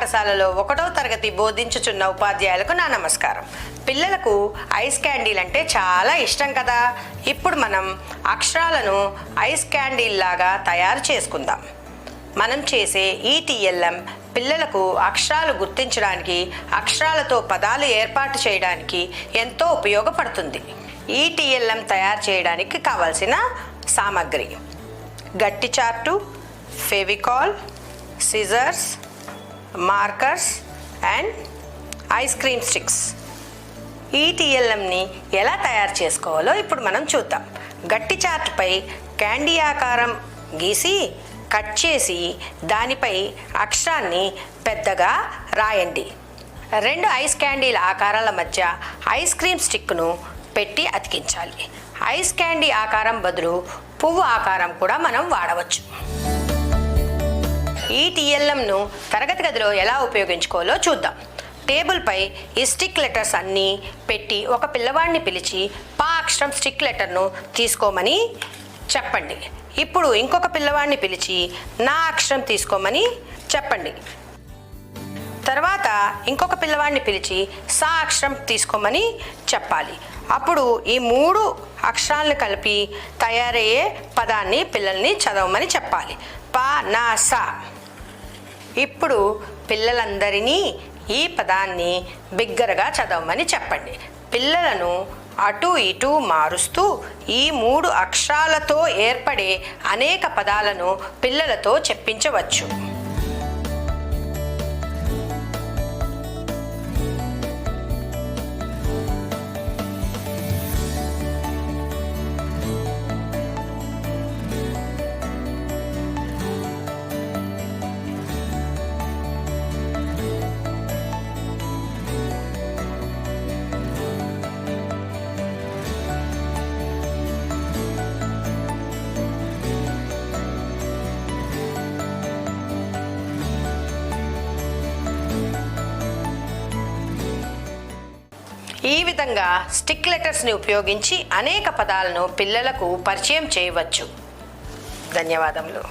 పాఠశాలలో 1వ తరగతి బోధించుచున్న ఉపాధ్యాయులకు నా నమస్కారం. పిల్లలకు ఐస్ క్యాండీలు అంటే చాలా ఇష్టం కదా. ఇప్పుడు మనం అక్షరాలను ఐస్ క్యాండీల్ లాగా తయారు చేసుకుందాం. మనం చేసే ఈ టీఎల్ఎం పిల్లలకు అక్షరాలు గుర్తించడానికి, అక్షరాలతో పదాలు ఏర్పాటు చేయడానికి ఎంతో ఉపయోగపడుతుంది. ఈ టీఎల్ఎం తయారు చేయడానికి కావాల్సిన సామగ్రి: గట్టి chart, Fevicol, scissors, markers and ice cream sticks. ఈ టీఎల్ఎంని ఎలా తయారు చేసుకోవాలో ఇప్పుడు మనం చూద్దాం. గట్టి చార్టుపై క్యాండీ ఆకారం గీసి కట్ చేసి దానిపై అక్షరాన్ని పెద్దగా రాయండి. 2 ఐస్ క్యాండీల ఆకారాల మధ్య ఐస్ క్రీమ్ స్టిక్ను పెట్టి అతికించాలి. ఐస్ క్యాండీ ఆకారం బదులు పువ్వు ఆకారం కూడా మనం వాడవచ్చు. ఈ టీఎల్ఎంను తరగతి గదిలో ఎలా ఉపయోగించుకోవాలో చూద్దాం. టేబుల్పై ఈ స్టిక్ లెటర్స్ అన్నీ పెట్టి ఒక పిల్లవాడిని పిలిచి పా అక్షరం స్టిక్ లెటర్ను తీసుకోమని చెప్పండి. ఇప్పుడు ఇంకొక పిల్లవాడిని పిలిచి నా అక్షరం తీసుకోమని చెప్పండి. తర్వాత ఇంకొక పిల్లవాడిని పిలిచి సా అక్షరం తీసుకోమని చెప్పాలి. అప్పుడు ఈ 3 అక్షరాలను కలిపి తయారయ్యే పదాన్ని పిల్లల్ని చదవమని చెప్పాలి. పా నా సా. ఇప్పుడు పిల్లలందరినీ ఈ పదాన్ని బిగ్గరగా చదవమని చెప్పండి. పిల్లలను అటు ఇటు మారుస్తూ ఈ 3 అక్షరాలతో ఏర్పడే అనేక పదాలను పిల్లలతో చెప్పించవచ్చు. ఈ విధంగా స్టిక్ లెటర్స్ని ఉపయోగించి అనేక పదాలను పిల్లలకు పరిచయం చేయవచ్చు. ధన్యవాదములు.